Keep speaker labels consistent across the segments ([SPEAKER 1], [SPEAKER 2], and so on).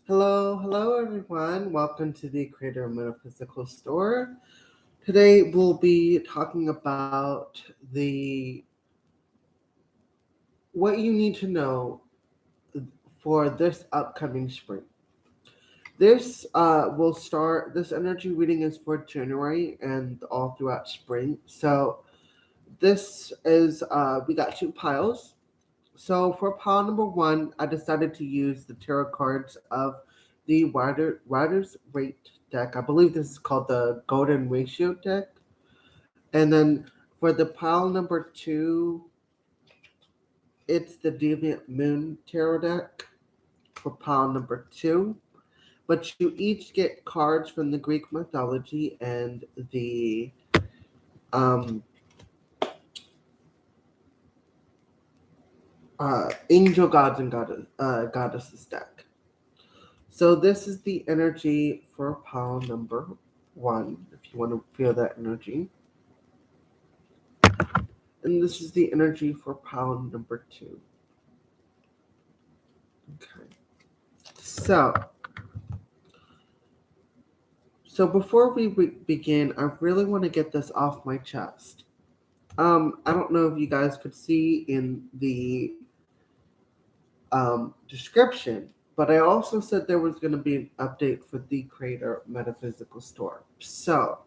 [SPEAKER 1] Hello everyone. Welcome to the Creator Metaphysical Store. Today we'll be talking about the what you need to know for this upcoming spring. This will start. This energy reading is for January and all throughout spring. So this is we got two piles. So for pile number one, I decided to use the tarot cards of the Rider's Rate deck. I believe this is called the Golden Ratio deck. And then for the pile number two, it's the Deviant Moon tarot deck for pile number two. But you each get cards from the Greek mythology and the um, angel gods and goddesses deck. So this is the energy for pile number one, if you want to feel that energy. And this is the energy for pile number two. Okay. So, before we begin, I really want to get this off my chest. I don't know if you guys could see in the description, but I also said there was going to be an update for the Creator Metaphysical Store. So,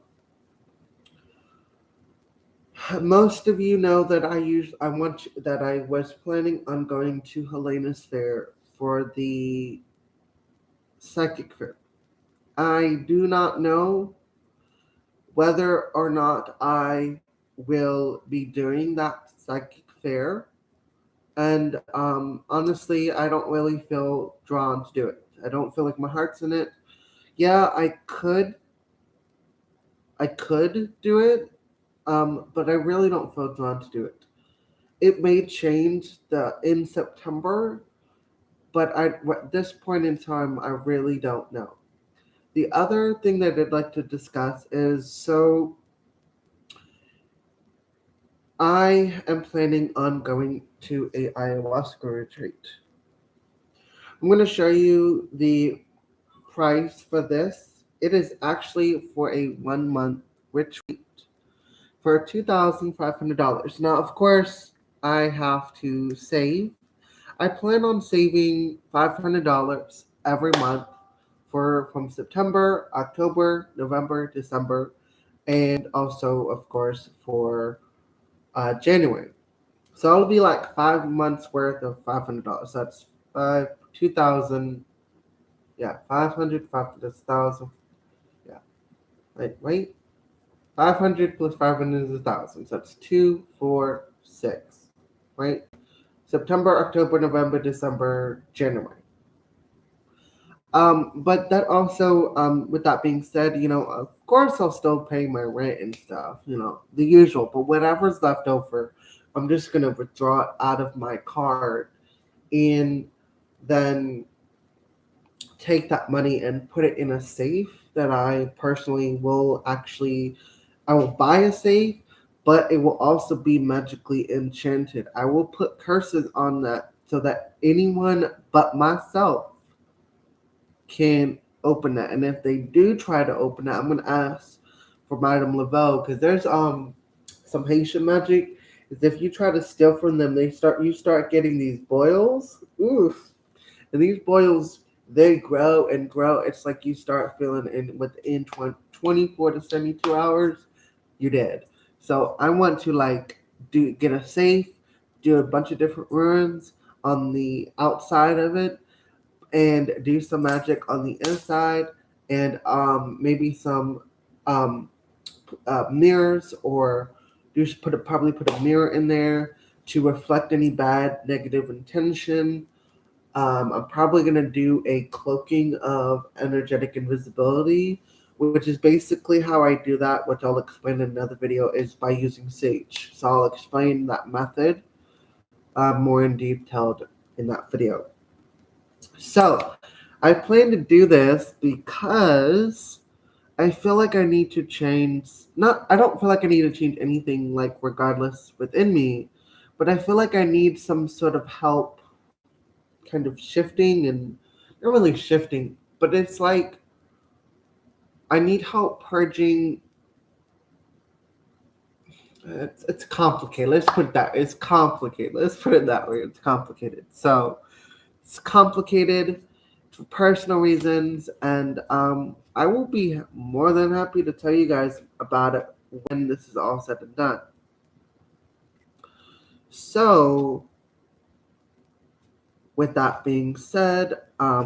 [SPEAKER 1] most of you know that I was planning on going to Helena's Fair for the psychic fair. I do not know whether or not I will be doing that psychic fair, and honestly, I don't really feel drawn to do it. I don't feel like my heart's in it. Yeah, I could do it, but I really don't feel drawn to do it. It may change in September, but at this point in time, I really don't know. The other thing that I'd like to discuss is I am planning on going to a ayahuasca retreat. I'm going to show you the price for this. It is actually for a 1 month retreat for $2,500. Now, of course, I have to save. I plan on saving $500 every month for from September, October, November, December, and also, of course, for January. So it'll be like 5 months worth of $500. That's 2,000. Yeah, 500, 500,000. Yeah, wait. 500 plus 500 is 1,000. So that's 2, 4, 6. Right? September, October, November, December, January. But that also, with that being said, of course I'll still pay my rent and stuff, the usual. But whatever's left over, I'm just gonna withdraw it out of my card and then take that money and put it in a safe that I personally will actually. I will buy a safe, but it will also be magically enchanted. I will put curses on that so that anyone but myself can open that. And if they do try to open it, I'm gonna ask for Madame Laveau because there's some Haitian magic. Is if you try to steal from them, you start getting these boils. Oof. And these boils, they grow and grow. It's like you start feeling within 24 to 72 hours, you're dead. So I want to get a safe, do a bunch of different runes on the outside of it, and do some magic on the inside, and maybe some um, mirrors, or probably put a mirror in there to reflect any bad negative intention. I'm probably going to do a cloaking of energetic invisibility, which is basically how I do that, which I'll explain in another video, is by using Sage. So I'll explain that method more in detail in that video. So I plan to do this because I feel like I need to change. I don't feel like I need to change anything, like regardless within me, but I feel like I need some sort of help kind of shifting and not really shifting, but it's like I need help purging. It's complicated. Let's put it that. It's complicated. Let's put it that way. It's complicated. So it's complicated for personal reasons, and I will be more than happy to tell you guys about it when this is all said and done. So, with that being said, I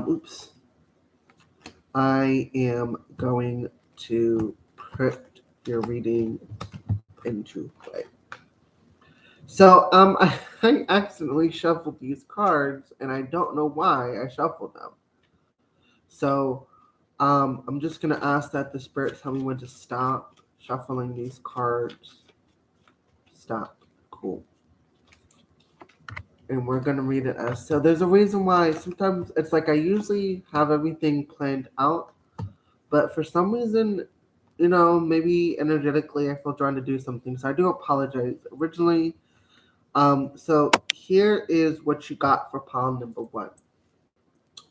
[SPEAKER 1] am going to put your reading into play. So, I accidentally shuffled these cards, and I don't know why I shuffled them. So, I'm just gonna ask that the spirits tell me when to stop shuffling these cards. Stop. Cool. And we're gonna read it as so. There's a reason why sometimes it's like I usually have everything planned out, but for some reason, maybe energetically I feel drawn to do something. So I do apologize. Originally, so here is what you got for pile number one.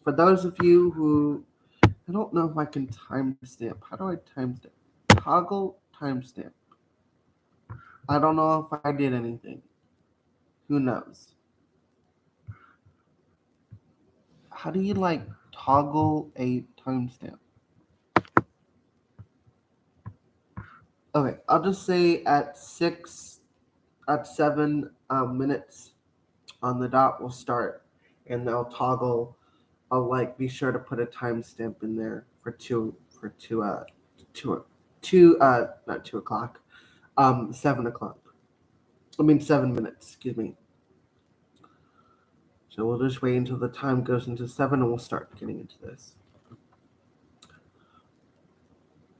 [SPEAKER 1] For those of you who I don't know if I can timestamp. How do I timestamp? Toggle timestamp. I don't know if I did anything. Who knows? How do you toggle a timestamp? Okay, I'll just say at 7 minutes on the dot we'll start, and they'll toggle. I'll be sure to put a timestamp in there for not 2 o'clock, 7 o'clock. I mean 7 minutes. Excuse me. So we'll just wait until the time goes into 7 and we'll start getting into this.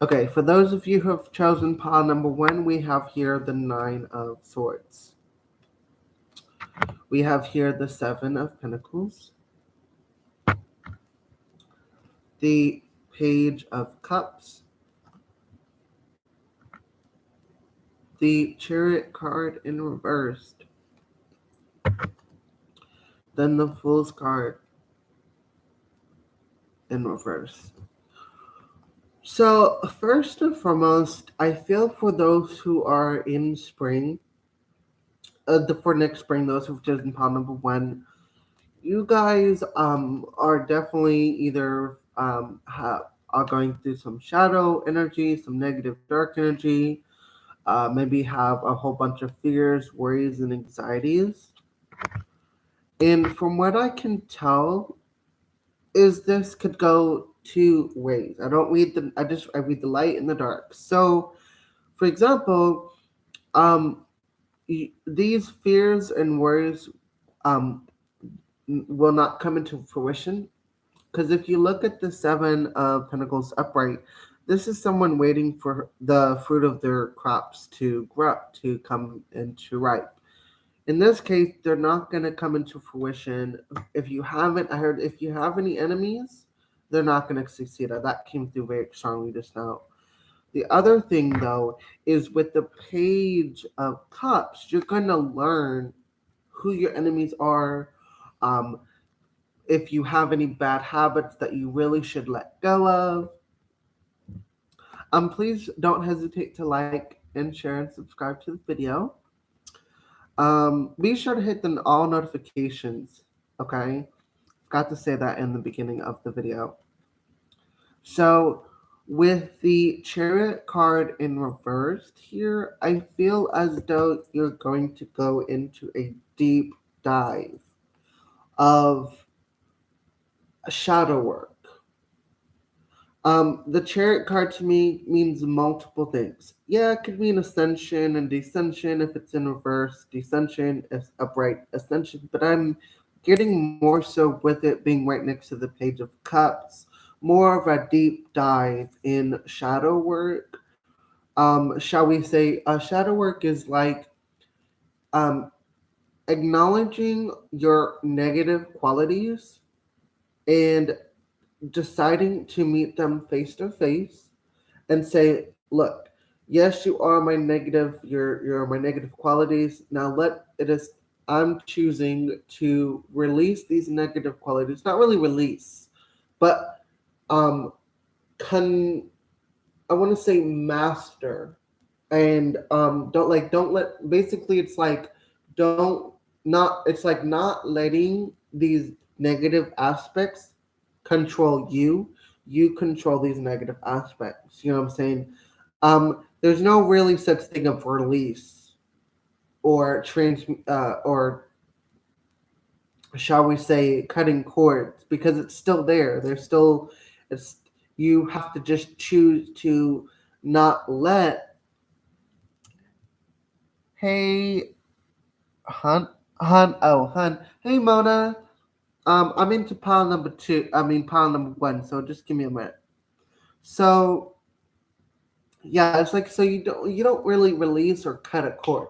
[SPEAKER 1] Okay, for those of you who have chosen pile number one, we have here the 9 of Swords. We have here the 7 of Pentacles, the Page of Cups, the Chariot card in reversed, then the Fool's card in reverse. So first and foremost, I feel for those who are in spring, for next spring, those who've chosen pile number one, you guys are definitely either are going through some shadow energy, some negative dark energy, maybe have a whole bunch of fears, worries, and anxieties. And from what I can tell, is this could go two ways. I read the light and the dark. So, for example, these fears and worries will not come into fruition, because if you look at the 7 of Pentacles upright, this is someone waiting for the fruit of their crops to grow, to come into ripe. In this case, they're not going to come into fruition. If you have any enemies, they're not going to succeed. That came through very strongly just now. The other thing, though, is with the Page of Cups, you're going to learn who your enemies are. If you have any bad habits that you really should let go of. Please don't hesitate to like and share and subscribe to the video. Be sure to hit the all notifications, okay? Forgot to say that in the beginning of the video. So, with the Chariot card in reversed here, I feel as though you're going to go into a deep dive of shadow work. The Chariot card to me means multiple things. Yeah, it could mean ascension and descension if it's in reverse, descension is upright, ascension, but I'm getting more so with it being right next to the Page of Cups, more of a deep dive in shadow work. Shall we say, shadow work is like acknowledging your negative qualities and deciding to meet them face to face and say, look, yes, you are my negative, you're my negative qualities. Now I'm choosing to release these negative qualities. Not really release, but um, con I want to say master, and don't let, basically it's like don't not it's like not letting these negative aspects control you. You control these negative aspects. You know what I'm saying? There's no really such thing of release or or shall we say cutting cords, because it's still there. There's still it's You have to just choose to not let. Hey, hun. Hey, Mona. I'm into pile number two. I mean, pile number one. So just give me a minute. So yeah, it's like, so you don't really release or cut a cord.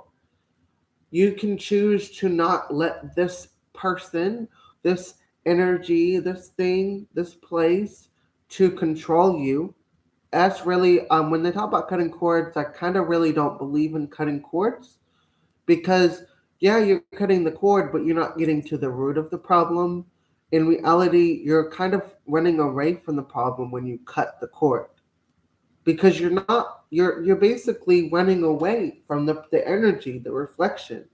[SPEAKER 1] You can choose to not let this person, this energy, this thing, this place to control you. That's really when they talk about cutting cords, I kind of really don't believe in cutting cords, because yeah, you're cutting the cord, but you're not getting to the root of the problem. In reality, you're kind of running away from the problem when you cut the cord, because you're basically running away from the energy, the reflection.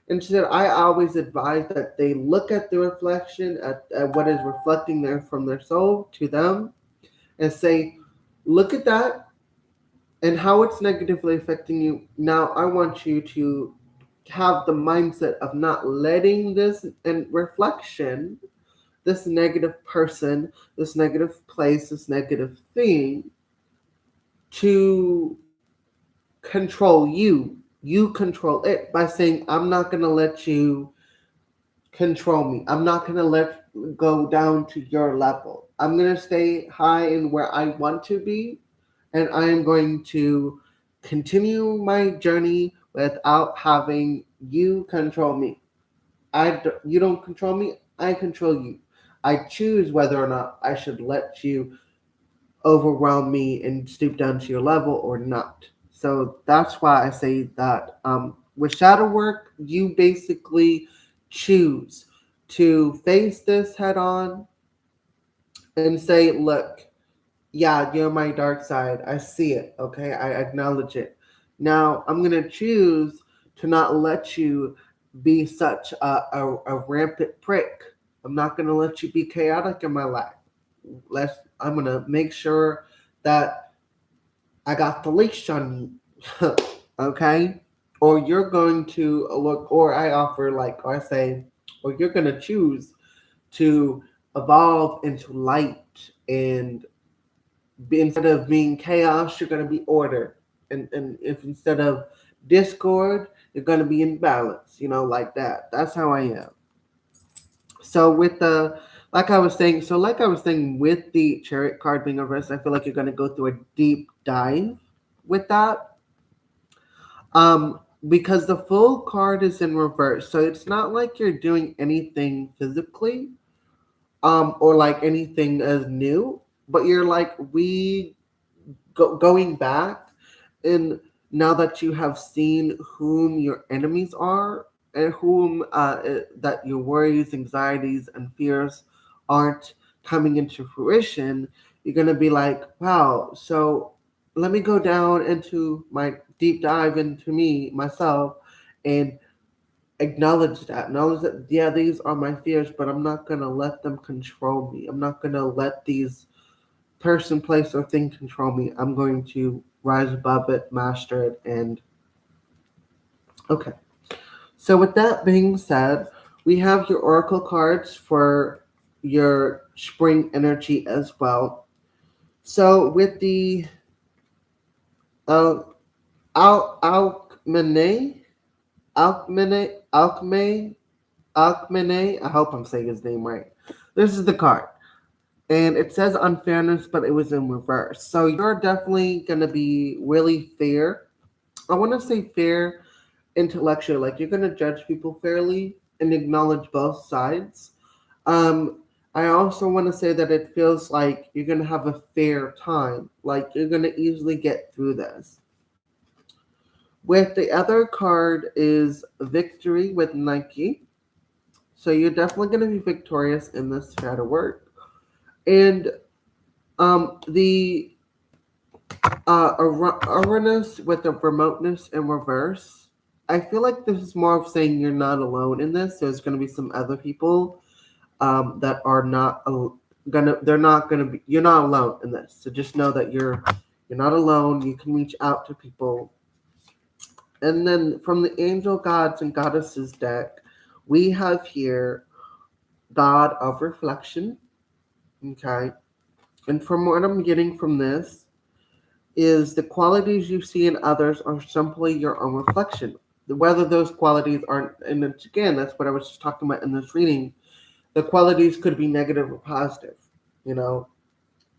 [SPEAKER 1] Instead, I always advise that they look at the reflection, at what is reflecting there from their soul to them, and say, look at that and how it's negatively affecting you. Now, I want you to have the mindset of not letting this and reflection, this negative person, this negative place, this negative thing, to control you. You control it by saying, I'm not going to let you control me. I'm not going to let go down to your level. I'm going to stay high in where I want to be, and I am going to continue my journey without having you control me. You don't control me, I control you. I choose whether or not I should let you overwhelm me and stoop down to your level or not. So that's why I say that with shadow work, you basically choose to face this head on and say, look, yeah, you're my dark side. I see it. Okay. I acknowledge it. Now I'm going to choose to not let you be such a rampant prick. I'm not going to let you be chaotic in my life. I'm going to make sure that I got the leash on you. Okay. Or you're going to look, or I offer, like, or I say, or you're going to choose to evolve into light, and instead of being chaos, you're going to be order. And if instead of discord, you're going to be in balance, like that. That's how I am. So like I was saying, with the chariot card being reversed, I feel like you're going to go through a deep dive with that. Because the full card is in reverse, so it's not like you're doing anything physically, or like anything as new, but you're like going back, and now that you have seen whom your enemies are, and whom that your worries, anxieties, and fears aren't coming into fruition, you're going to be like, wow, so let me go down into my deep dive into myself, and acknowledge that, yeah, these are my fears, but I'm not going to let them control me. I'm not going to let these person, place, or thing control me. I'm going to rise above it, master it, and okay. So with that being said, we have your oracle cards for your spring energy as well. So with the uh, Alchemy, Alchemy, I hope I'm saying his name right. This is the card. And it says unfairness, but it was in reverse. So you're definitely going to be really fair. I want to say fair intellectually, like you're going to judge people fairly and acknowledge both sides. I also want to say that it feels like you're going to have a fair time, like you're going to easily get through this. With the other card is victory with Nike. So you're definitely going to be victorious in this shadow work. And the Uranus with the remoteness in reverse. I feel like this is more of saying you're not alone in this. There's going to be some other people that are not gonna. They're not gonna be. You're not alone in this. So just know that you're not alone. You can reach out to people. And then from the angel gods and goddesses deck, we have here God of reflection. Okay, and from what I'm getting from this is the qualities you see in others are simply your own reflection. Whether those qualities are, and it's, again, that's what I was just talking about in this reading. The qualities could be negative or positive, you know.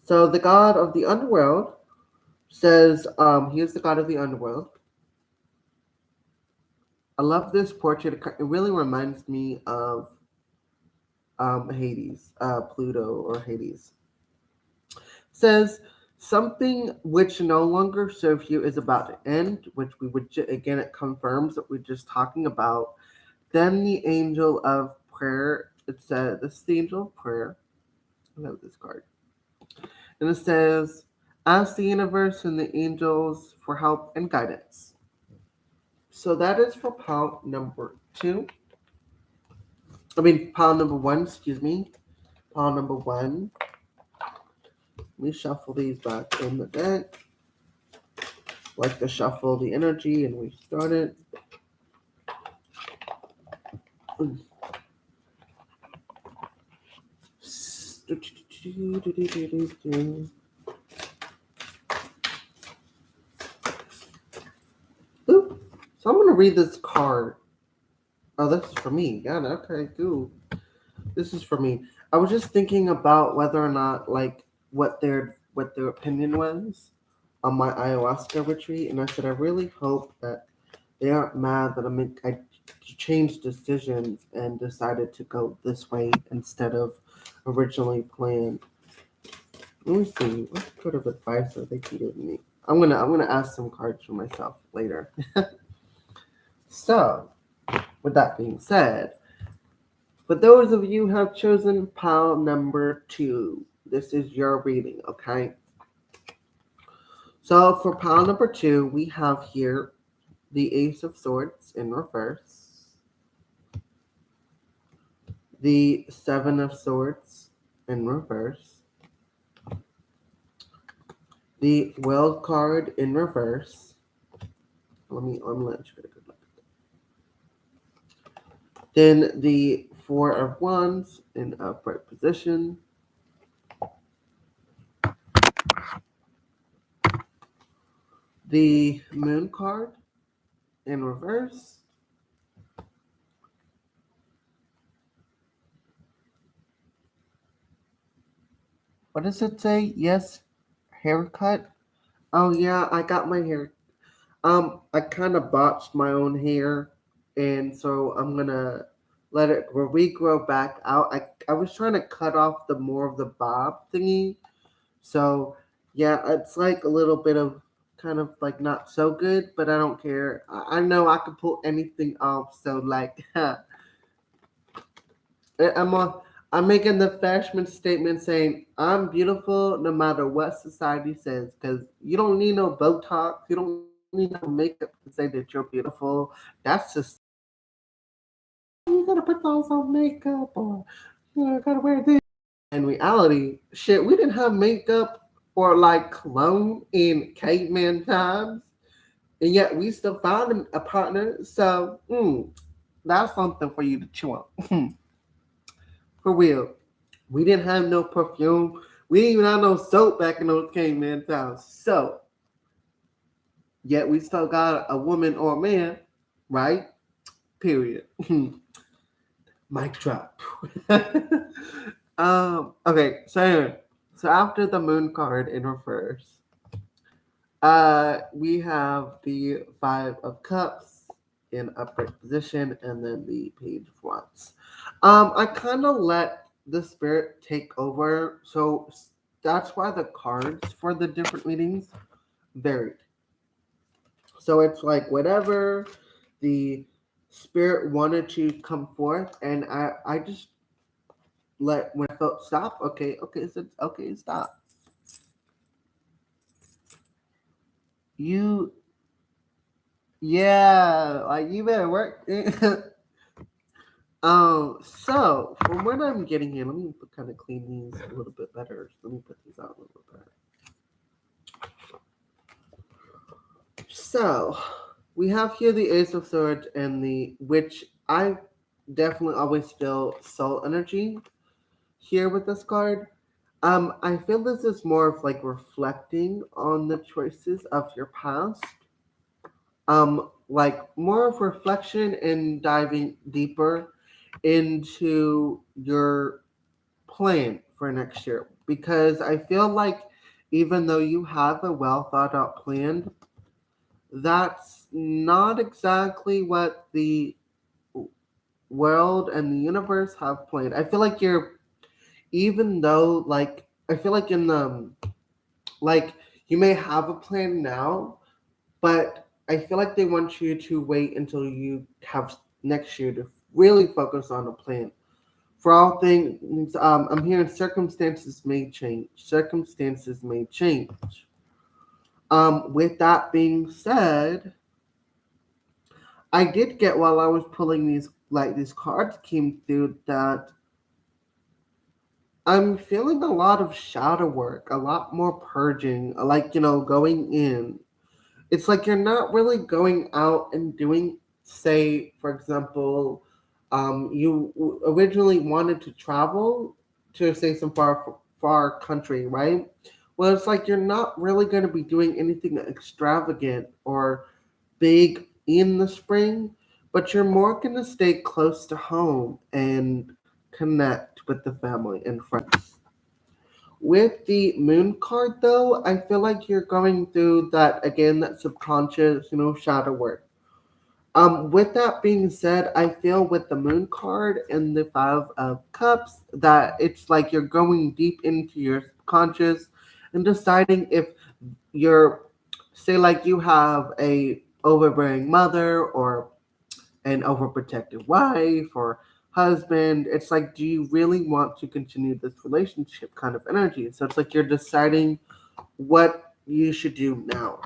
[SPEAKER 1] So the god of the underworld says, he is the god of the underworld. I love this portrait. It really reminds me of Hades, Pluto or Hades. Says something which no longer serves you is about to end, which we would again it confirms what we're just talking about. Then the angel of prayer. It says this is the angel of prayer. I love this card, and it says, "Ask the universe and the angels for help and guidance." So that is for pile number two. Pile number one. Excuse me. Pile number one. Let me shuffle these back in the deck. Like to shuffle the energy and we start it. Ooh. So I'm gonna read this card. Oh, this is for me. Yeah, okay, cool. This is for me. I was just thinking about whether or not like what their opinion was on my ayahuasca retreat, and I said I really hope that they aren't mad that I changed decisions and decided to go this way instead of originally planned. Let me see what sort of advice are they giving me. I'm gonna ask some cards for myself later. So, with that being said, for those of you who have chosen pile number two, this is your reading, okay? So for pile number two, we have here the Ace of Swords in reverse, the Seven of Swords in reverse, the World card in reverse. Let you get a good look. Then the Four of Wands in upright position. The Moon card in reverse. What does it say? Yes, haircut. Oh yeah, I got my hair. I kind of botched my own hair, and so I'm gonna let it regrow back out. I was trying to cut off the more of the bob thingy, so yeah, it's like a little bit of kind of like not so good, but I don't care. I know I can pull anything off, so like I'm a, I'm making the fashion statement saying I'm beautiful no matter what society says, because you don't need no Botox, you don't need no makeup to say that you're beautiful. That's just you gotta put those on makeup or gotta wear this. In reality, shit, we didn't have makeup or like cologne in caveman times, and yet we still found a partner. So that's something for you to chew on. For real. We didn't have no perfume. We didn't even have no soap back in those caveman times. So, yet we still got a woman or a man, right? Period. Mic drop. Okay, so after the moon card in reverse, we have the Five of Cups in upright position, and then the Page of Wands. I kind of let the spirit take over, so that's why the cards for the different readings varied. So it's like whatever the spirit wanted to come forth, and I just let when I felt stop. Okay, so okay, stop. You, yeah, like you better work. So from what I'm getting here, let me kind of clean these a little bit better. Let me put these out a little bit. So we have here the Ace of Swords and the which I definitely always feel soul energy here with this card. I feel this is more of like reflecting on the choices of your past. Like more of reflection and diving deeper into your plan for next year. Because I feel like even though you have a well thought out plan, that's not exactly what the world and the universe have planned. I feel like you're, even though, like, I feel like in the, like, you may have a plan now, but I feel like they want you to wait until you have next year to really focus on a plan. For all things, I'm hearing circumstances may change. Circumstances may change. With that being said, I did get while I was pulling these cards came through that I'm feeling a lot of shadow work, a lot more purging, like going in. It's like you're not really going out and doing, say, for example, you originally wanted to travel to say some far country, right? Well, it's like you're not really going to be doing anything extravagant or big in the spring, but you're more going to stay close to home and connect with the family and friends. With the moon card, though, I feel like you're going through that again, that subconscious, shadow work. With that being said, I feel with the moon card and the five of cups that it's like you're going deep into your conscious and deciding if you're, say, like you have a overbearing mother or an overprotective wife or husband. It's like, do you really want to continue this relationship kind of energy? So it's like you're deciding what you should do now.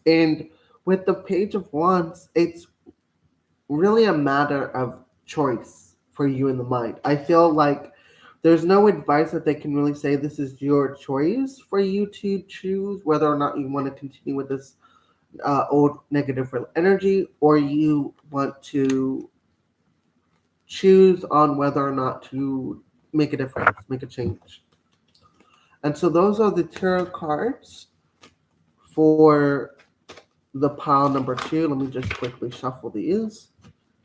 [SPEAKER 1] And with the Page of Wands, it's really a matter of choice for you in the mind. I feel like there's no advice that they can really say this is your choice for you to choose whether or not you want to continue with this old negative energy, or you want to choose on whether or not to make a difference, make a change. And so those are the tarot cards for the pile number 2. Let me just quickly shuffle these.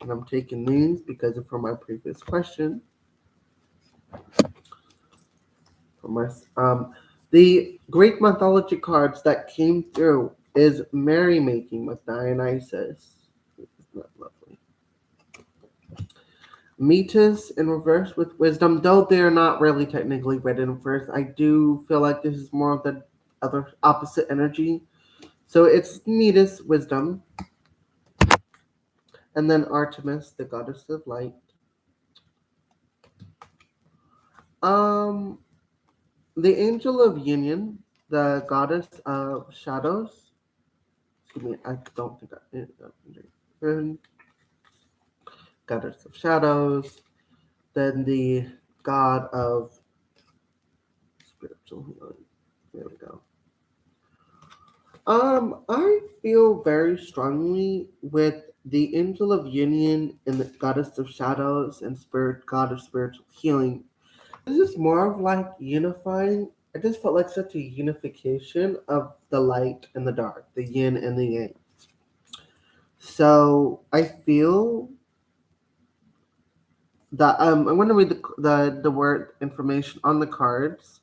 [SPEAKER 1] And I'm taking these because of from my previous question. For my the Greek mythology cards that came through is merrymaking with Dionysus. Isn't that lovely? Metis in reverse with wisdom, though they're not really technically read in reverse. I do feel like this is more of the other opposite energy. So it's Metis, wisdom, and then Artemis, the goddess of light. Um, the angel of union, the goddess of shadows. Excuse me, I don't think I. Goddess of shadows. Then the god of spiritual healing. There we go. I feel very strongly with the angel of union and the goddess of shadows and spirit god of spiritual healing. This is more of like unifying. I just felt like such a unification of the light and the dark, the yin and the yang. So I feel that I'm going to read the word information on the cards.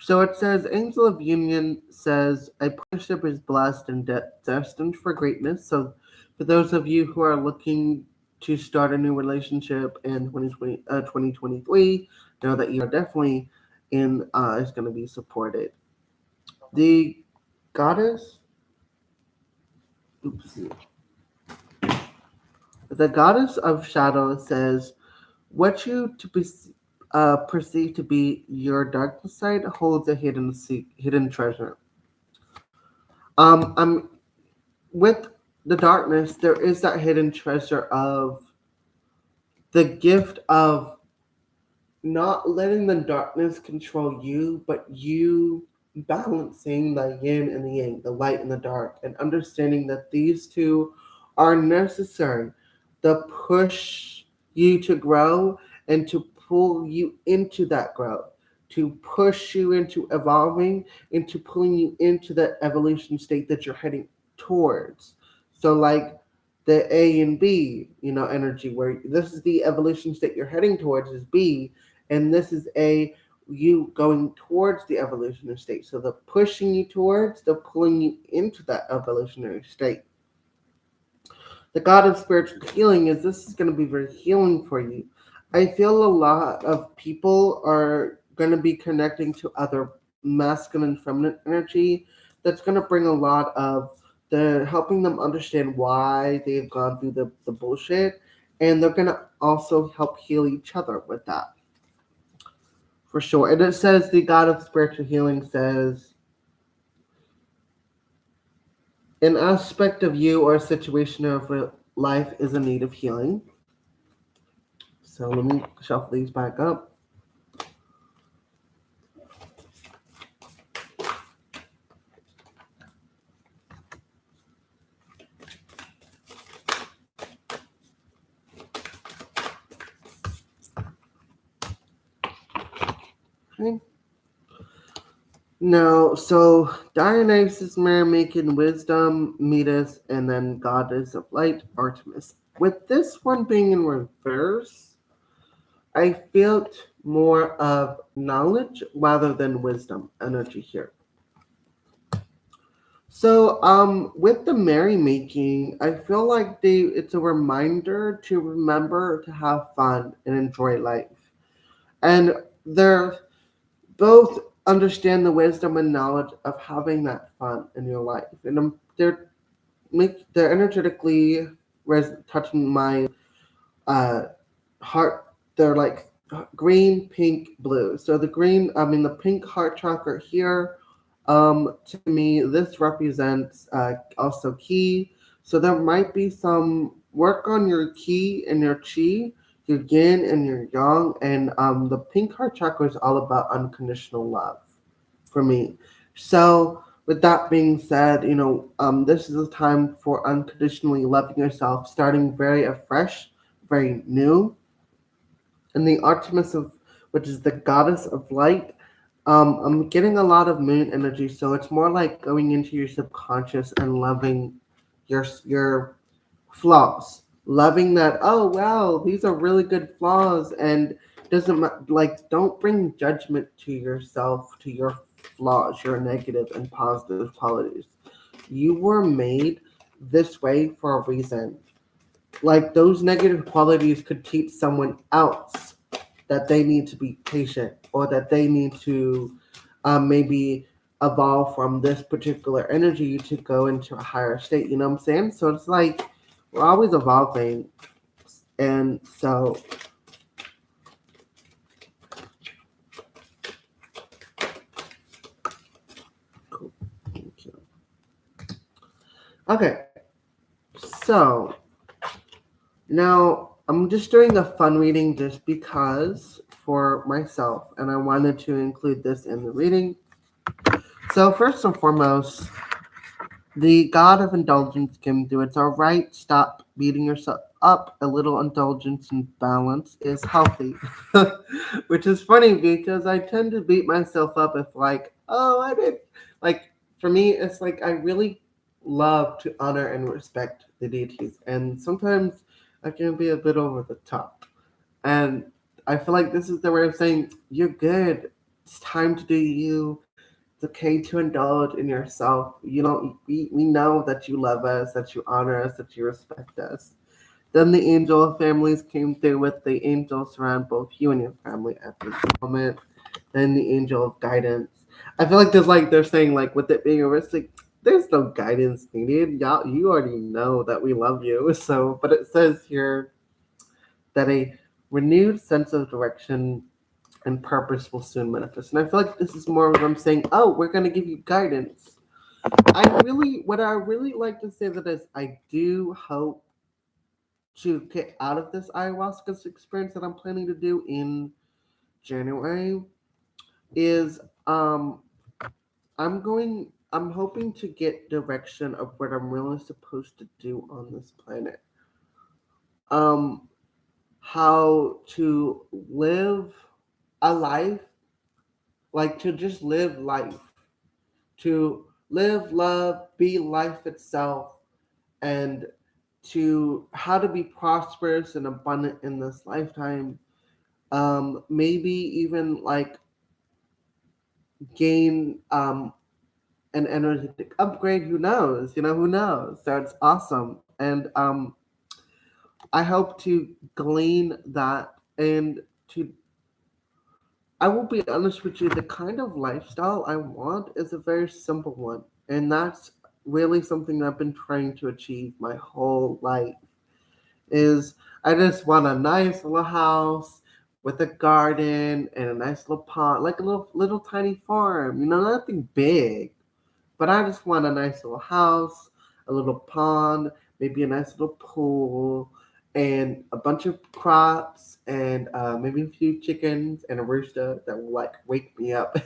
[SPEAKER 1] So it says, Angel of Union says, a partnership is blessed and destined for greatness. So for those of you who are looking to start a new relationship in 2023, know that you are definitely is going to be supported. The goddess, oops, the goddess of shadow says, What you to be perceive to be your darkness side holds a hidden treasure. I'm with the darkness. There is that hidden treasure of the gift of not letting the darkness control you, but you balancing the yin and the yang, the light and the dark, and understanding that these two are necessary to push you to grow and to pull you into that growth, to push you into evolving, into pulling you into that evolution state that you're heading towards. So, like the A and B, energy, where this is the evolution state you're heading towards is B, and this is a you going towards the evolutionary state. So the pushing you towards, the pulling you into that evolutionary state. The God of spiritual healing is this is going to be very healing for you. I feel a lot of people are going to be connecting to other masculine feminine energy that's going to bring a lot of the helping them understand why they've gone through the bullshit, and they're going to also help heal each other with that for sure. And it says the God of spiritual healing says an aspect of you or a situation of life is in need of healing. So let me shuffle these back up. Okay. Now, so Dionysus, Mary making wisdom, Metis, and then Goddess of Light, Artemis. With this one being in reverse, I felt more of knowledge rather than wisdom energy here. So, with the merrymaking, I feel like it's a reminder to remember to have fun and enjoy life. And they're both understand the wisdom and knowledge of having that fun in your life. And they're energetically touching my uh, heart. They're like green, pink, blue. So the pink heart chakra here. To me, this represents also ki. So there might be some work on your ki and your chi, your yin and your yang. And the pink heart chakra is all about unconditional love for me. So with that being said, this is a time for unconditionally loving yourself, starting very afresh, very new. And the Artemis of, which is the goddess of light, I'm getting a lot of moon energy, so it's more like going into your subconscious and loving your flaws, loving that. Oh wow, these are really good flaws, and don't bring judgment to yourself, to your flaws, your negative and positive qualities. You were made this way for a reason. Like those negative qualities could teach someone else that they need to be patient or that they need to maybe evolve from this particular energy to go into a higher state. You know what I'm saying? So it's like we're always evolving. And so cool. Thank you. Okay. So now I'm just doing a fun reading just because for myself, and I wanted to include this in the reading. So first and foremost, the god of indulgence came through. It's all right. Stop beating yourself up. A little indulgence and balance is healthy. Which is funny because I tend to beat myself up if oh, I did. Like, for me, it's like I really love to honor and respect the deities. And sometimes I can be a bit over the top. And I feel like this is the way of saying, you're good. It's time to do you. It's okay to indulge in yourself. We know that you love us, that you honor us, that you respect us. Then the angel of families came through with the angel surround both you and your family at this moment. Then the angel of guidance. I feel like they're saying with it being a risk, there's no guidance needed. Y'all, you already know that we love you. So, but it says here that a renewed sense of direction and purpose will soon manifest. And I feel like this is more of them saying, "Oh, we're going to give you guidance." What I really like to say that is, I do hope to get out of this ayahuasca experience that I'm planning to do in January is I'm hoping to get direction of what I'm really supposed to do on this planet. Um how to live a life, like to just live life, to live, love, be life itself, and to how to be prosperous and abundant in this lifetime. Maybe even like gain an energetic upgrade. Who knows? Who knows? So it's awesome, and I hope to glean that and to. I will be honest with you. The kind of lifestyle I want is a very simple one, and that's really something I've been trying to achieve my whole life. Is I just want a nice little house with a garden and a nice little pond, like a little tiny farm. Nothing big, but I just want a nice little house, a little pond, maybe a nice little pool, and a bunch of crops, and maybe a few chickens and a rooster that will like wake me up,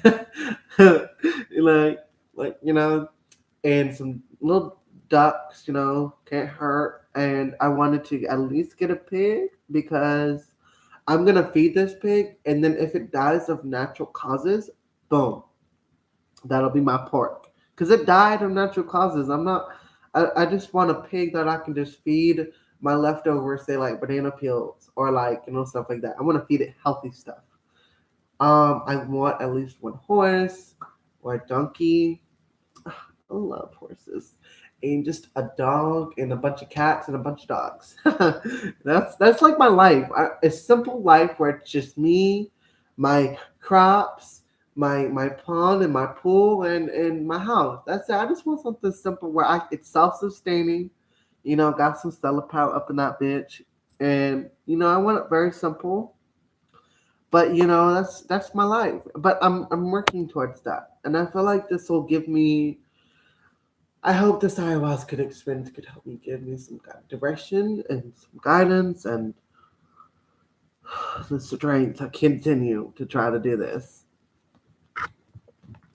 [SPEAKER 1] like and some little ducks. Can't hurt. And I wanted to at least get a pig because I'm gonna feed this pig, and then if it dies of natural causes, boom, that'll be my pork. Because it died of natural causes. I just want a pig that I can just feed my leftovers, say like banana peels or like, stuff like that. I want to feed it healthy stuff. I want at least one horse or a donkey. I love horses. And just a dog and a bunch of cats and a bunch of dogs. That's like my life. A simple life where it's just me, my crops, my pond and my pool and my house. That's it. I just want something simple where it's self sustaining. Got some stellar power up in that bitch. And I want it very simple. But that's my life. But I'm working towards that. And I feel like this will give me. I hope this ayahuasca experience could help me give me some kind of direction and some guidance and the strength to continue to try to do this.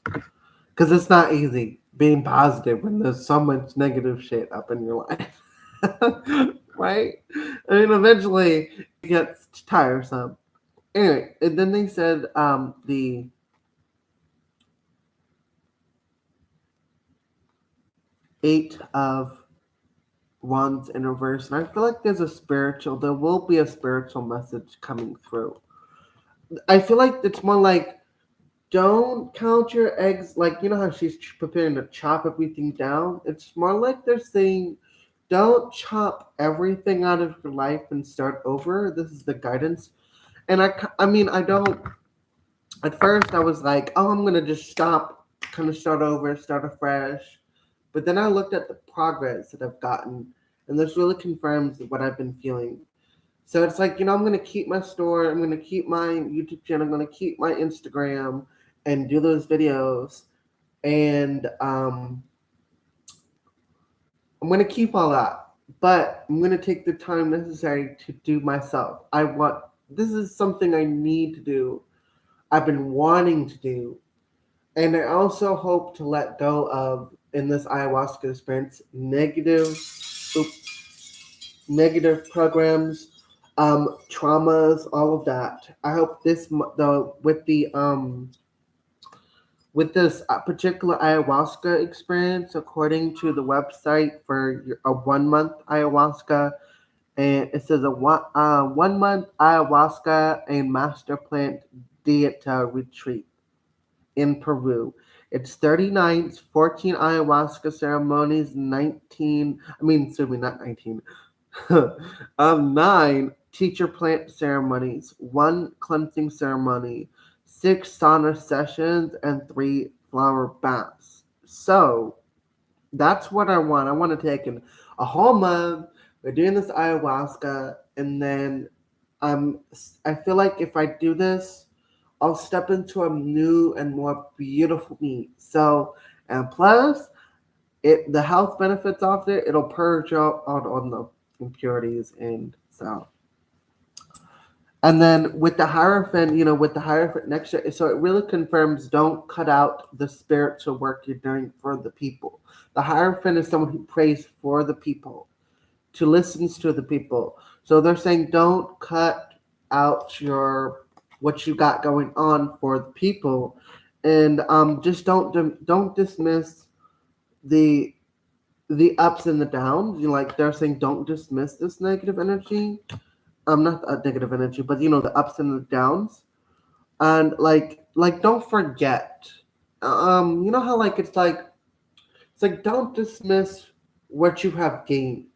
[SPEAKER 1] Because it's not easy being positive when there's so much negative shit up in your life. Right? I mean, eventually it gets tiresome. Anyway, and then they said the Eight of Wands in reverse, and I feel like there will be a spiritual message coming through. I feel like it's more like, don't count your eggs, like how she's preparing to chop everything down. It's more like they're saying, don't chop everything out of your life and start over. This is the guidance. And I mean, I don't. At first, I was like, oh, I'm gonna just stop, kind of start over, start afresh. But then I looked at the progress that I've gotten, and this really confirms what I've been feeling. So it's like, I'm going to keep my store, I'm going to keep my YouTube channel, I'm going to keep my Instagram and do those videos. And I'm going to keep all that. But I'm going to take the time necessary to do myself. This is something I need to do. I've been wanting to do. And I also hope to let go of, in this ayahuasca experience, negative programs, traumas, all of that. I hope with this particular ayahuasca experience, according to the website for a 1 month ayahuasca, and it says a 1 month ayahuasca and master plant dieta retreat in Peru. It's 30 nights, 14 ayahuasca ceremonies, 9 teacher plant ceremonies, 1 cleansing ceremony, 6 sauna sessions, and 3 flower baths. So that's what I want. I want to take a whole month. We're doing this ayahuasca, and then I feel like if I do this, I'll step into a new and more beautiful me. So, and plus, the health benefits of it, it'll purge out on the impurities and so. And then with the Hierophant, with the Hierophant next year, so it really confirms don't cut out the spiritual work you're doing for the people. The Hierophant is someone who prays for the people, to listens to the people. So they're saying don't cut out your what you got going on for the people, and just don't dismiss the the ups and the downs. Like they're saying don't dismiss this negative energy. Not negative energy, but the ups and the downs, and like don't forget. You know how like it's like don't dismiss what you have gained.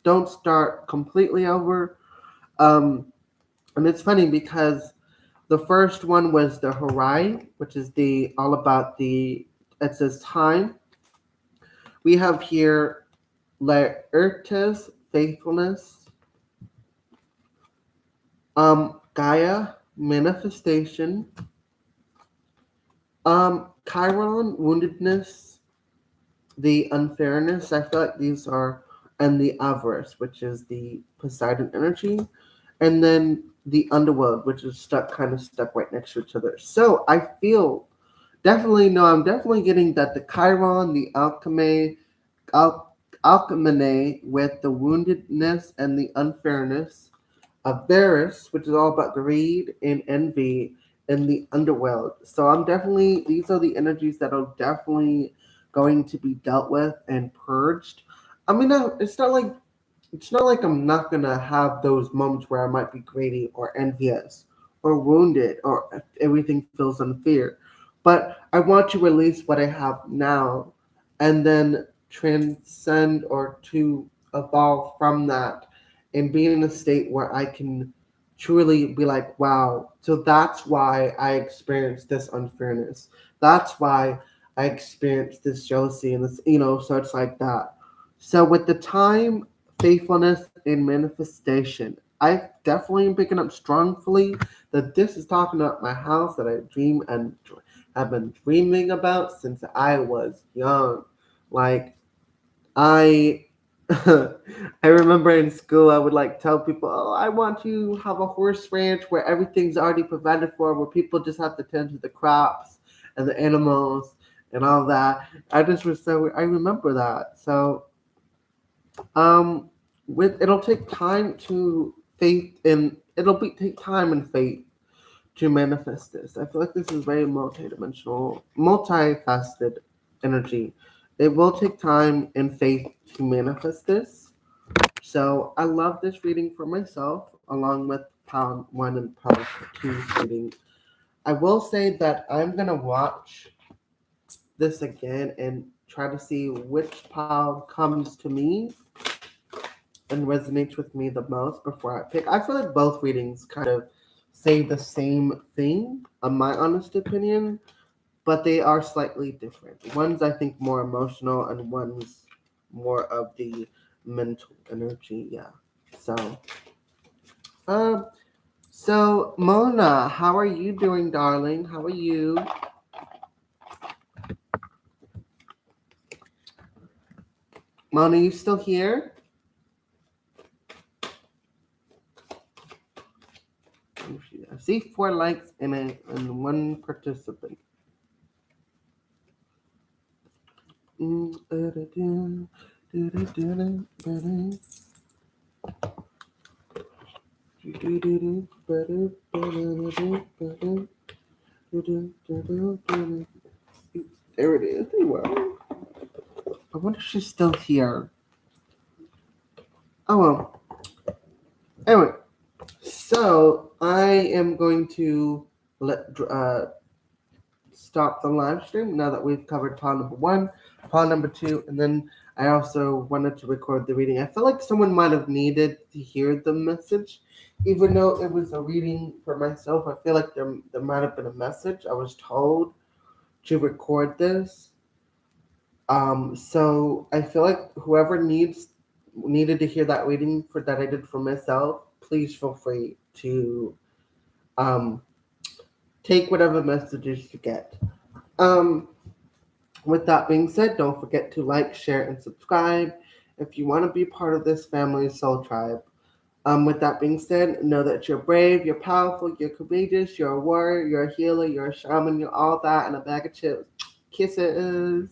[SPEAKER 1] Don't start completely over. Um, and it's funny because the first one was the Harai, which is the all about the it says time. We have here Laertes, faithfulness, Gaia, manifestation, Chiron, woundedness, the unfairness. I feel like these are, and the avarice, which is the Poseidon energy, and then the underworld, which is kind of stuck right next to each other. So I feel definitely no, I'm definitely getting that the Chiron, the alchemy with the woundedness and the unfairness of Varus, which is all about greed and envy in the underworld. So I'm definitely these are the energies that are definitely going to be dealt with and purged. I mean, it's not like I'm not gonna have those moments where I might be greedy or envious or wounded or everything feels unfair. But I want to release what I have now and then transcend or to evolve from that and be in a state where I can truly be like, wow, so that's why I experienced this unfairness. That's why I experienced this jealousy and this, so it's like that. So with the time, faithfulness, and manifestation, I definitely am picking up strongly that this is talking about my house that I dream and have been dreaming about since I was young. Like I I remember in school I would like tell people, "Oh, I want to have a horse ranch where everything's already provided for, where people just have to tend to the crops and the animals and all that." I remember that. So, um with it'll take time to faith and it'll be take time and faith to manifest this. I feel like this is very multidimensional, multifaceted energy. It will take time and faith to manifest this. So I love this reading for myself, along with Pound 1 and Pound 2 reading. I will say that I'm going to watch this again and try to see which pound comes to me and resonates with me the most before I pick. I feel like both readings kind of say the same thing, in my honest opinion, but they are slightly different. One's, I think, more emotional, and one's more of the mental energy. Yeah. So, um, so Mona, how are you doing, darling? How are you? Mona, you still here? I see 4 likes and one participant. There it is. Well, I wonder if she's still here. Oh well. Anyway, so I am going to let stop the live stream now that we've covered part number 1, part number 2, and then I also wanted to record the reading. I felt like someone might have needed to hear the message, even though it was a reading for myself. I feel like there might have been a message. I was told to record this. So I feel like whoever needed to hear that reading for that I did for myself, please feel free to um, take whatever messages you get. Um, with that being said, don't forget to like, share, and subscribe if you want to be part of this family soul tribe. With that being said, know that you're brave, you're powerful, you're courageous, you're a warrior, you're a healer, you're a shaman, you're all that, and a bag of chips. Kisses.